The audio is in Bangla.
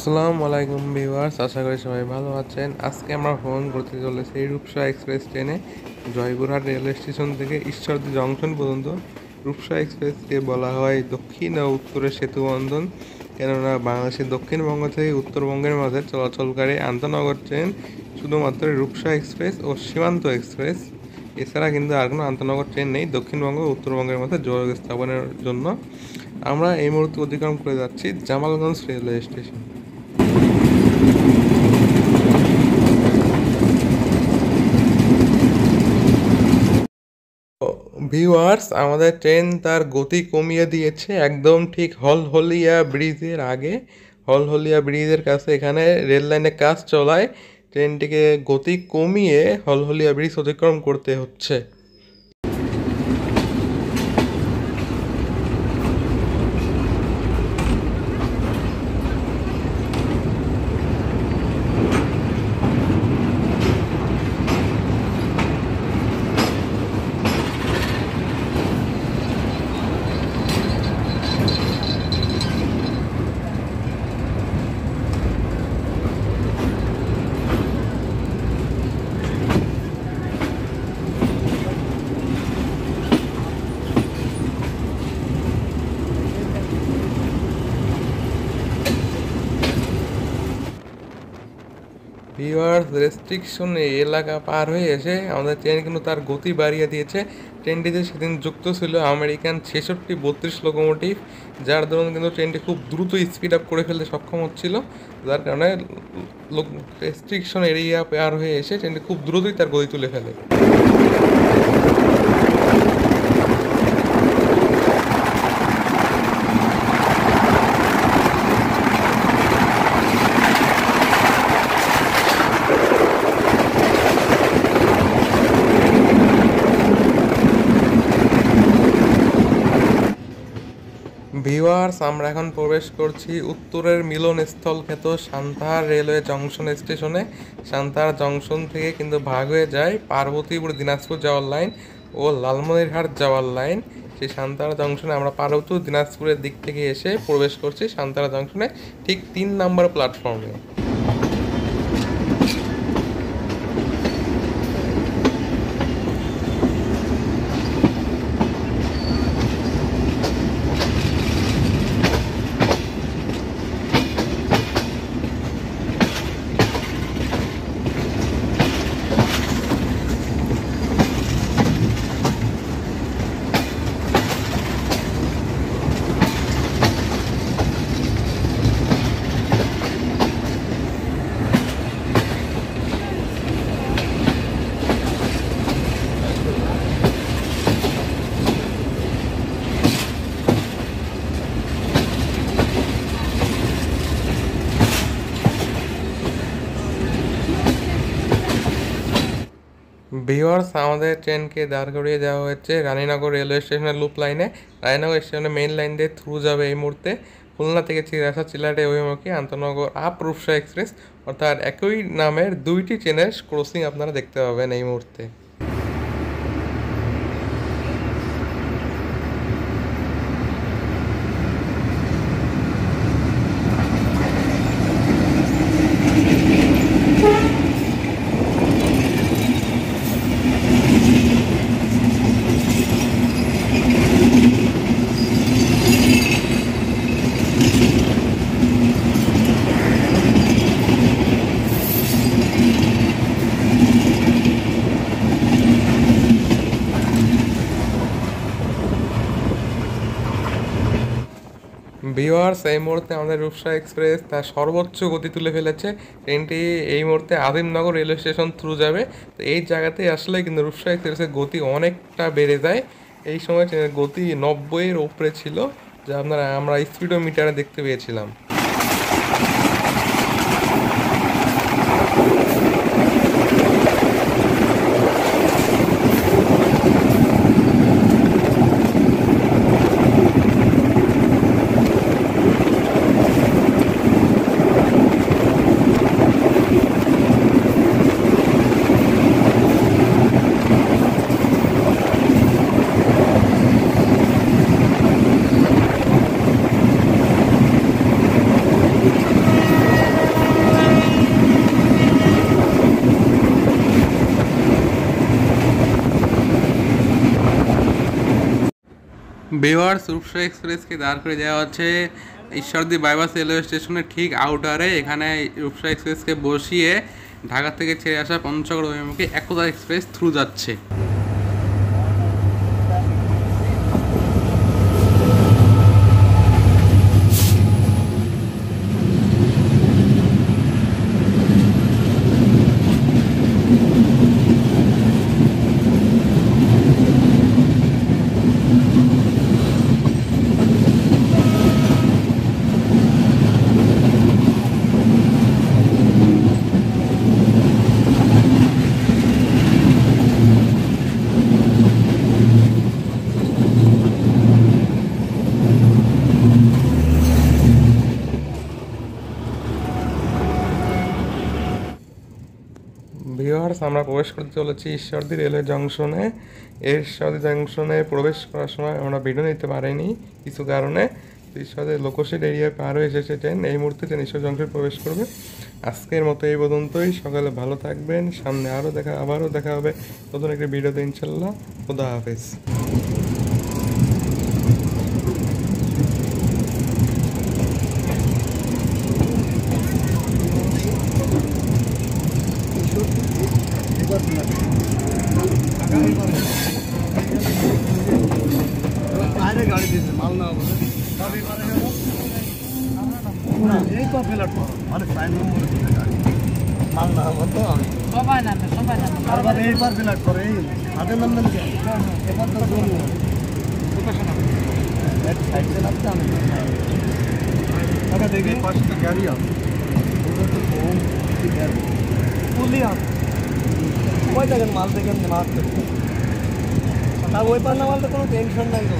আসসালামু আলাইকুম ভিউয়ার্স, আশা করি সবাই ভালো আছেন। আজকে আমরা ভ্রমণ করতে চলেছি রূপসা এক্সপ্রেস ট্রেনে জয়পুরহাট রেলওয়ে স্টেশন থেকে ঈশ্বরদী জংশন পর্যন্ত। রূপসা এক্সপ্রেসকে বলা হয় দক্ষিণ ও উত্তরের সেতু বন্ধন, কেননা বাংলাদেশের দক্ষিণবঙ্গ থেকে উত্তরবঙ্গের মাঝে চলাচলকারী আন্তনগর ট্রেন শুধুমাত্র রূপসা এক্সপ্রেস ও সীমান্ত এক্সপ্রেস। এছাড়া কিন্তু আর কোনো আন্তনগর ট্রেন নেই দক্ষিণবঙ্গ ও উত্তরবঙ্গের মধ্যে যোগাযোগ স্থাপনের জন্য। আমরা এই মুহূর্তে অতিক্রম করে যাচ্ছি জামালগঞ্জ রেলওয়ে স্টেশন। ভিউয়ার্স, আমাদের ট্রেন তার গতি কমিয়ে দিয়েছে একদম ঠিক হলহলিয়া ব্রিজের আগে। হলহলিয়া ব্রিজের কাছে এখানে রেল লাইনে কাজ চলায় ট্রেনটিকে গতি কমিয়ে হলহলিয়া ব্রিজ অতিক্রম করতে হচ্ছে। ভিউয়ার্স, রেস্ট্রিকশন এলাকা পার হয়ে এসে আমাদের ট্রেন কিন্তু তার গতি বাড়িয়ে দিয়েছে। ট্রেনটিতে সেদিন যুক্ত ছিল আমেরিকান 66-32 লোকোমোটিভ, যার দরুন কিন্তু ট্রেনটি খুব দ্রুত স্পিড আপ করে ফেলতে সক্ষম হচ্ছিল, যার কারণে রেস্ট্রিকশন এরিয়া পার হয়ে এসে ট্রেনটি খুব দ্রুতই তার গতি তুলে ফেলে। ভিউয়ার্স, আমরা এখন প্রবেশ করছি উত্তরের মিলনস্থল খ্যাত সান্তাহার রেলওয়ে জংশন স্টেশনে। সান্তাহার জংশন থেকে কিন্তু ভাগ হয়ে যায় পার্বতীপুর দিনাজপুর যাওয়ার লাইন ও লালমনিরহাট যাওয়ার লাইন। সেই সান্তাহার জংশনে আমরা পার্বতীপুর দিনাজপুরের দিক থেকে এসে প্রবেশ করছি সান্তাহার জংশনে ঠিক 3 নম্বর প্ল্যাটফর্মে। ভিউয়ার্স, আমাদের ট্রেনকে দাঁড় করিয়ে দেওয়া হয়েছে রানীনগর রেলওয়ে স্টেশনের লুপ লাইনে। রানীনগর স্টেশনের মেইন লাইন দিয়ে থ্রু যাবে এই মুহূর্তে খুলনা থেকে চিরাসা চিলাটে অভিমুখী আন্তনগর আপ রূপসা এক্সপ্রেস, অর্থাৎ একই নামের দুইটি ট্রেনের ক্রসিং আপনারা দেখতে পাবেন এই মুহূর্তে। ভিউয়ার্স, এই মুহূর্তে আমাদের রূপসা এক্সপ্রেস তার সর্বোচ্চ গতি তুলে ফেলেছে। ট্রেনটি এই মুহূর্তে আজিমনগর রেলওয়ে স্টেশন থ্রু যাবে। তো এই জায়গাতে আসলে কিন্তু রূপসা এক্সপ্রেসের গতি অনেকটা বেড়ে যায়। এই সময় ট্রেনের গতি 90-এর উপরে ছিল, যা আমরা স্পিডোমিটারে দেখতে পেয়েছিলাম। ভিউয়ার্স, রূপসা এক্সপ্রেসকে দাঁড় করে দেওয়া হচ্ছে ঈশ্বরদী বাইপাস রেলওয়ে স্টেশনের ঠিক আউটারে। এখানে রূপসা এক্সপ্রেসকে বসিয়ে ঢাকা থেকে ছেড়ে আসা পঞ্চগড় অভিমুখী একতা এক্সপ্রেস থ্রু যাচ্ছে। ভিউয়ার্স, আমরা প্রবেশ করতে চলেছি ঈশ্বরদী রেলওয়ে জংশনে। ঈশ্বরদী জংশনে প্রবেশ করার সময় আমরা ভিডিও নিতে পারিনি কিছু কারণে। ঈশ্বরদী লোকশিট এরিয়ায় পার হয়ে এসেছে ট্রেন। এই মুহূর্তে ট্রেন ঈশ্বর জংশনে প্রবেশ করবে। আজকের মতো এই পর্যন্তই। সকালে ভালো থাকবেন। সামনে আবারও দেখা হবে নতুন একটি ভিডিওতে ইনশাল্লাহ। খোদা হাফেজ। গাড়ি দিয়েছে মাল না এই তো প্ল্যাটফর্ম আরে সাইন নম্বর মাল না হবো তো আমি সবাই নামে এইবার প্ল্যাট করে এই হাতের নাম নেন এবার তো বলবো এক সাইডে লাগছে আমি টাকা দেখি পাঁচটা গাড়ি আছে পুলি আছে ওই দেখেন মাল দেখেন মাল ওই পার না মাল তো কোনো টেনশন নাই তো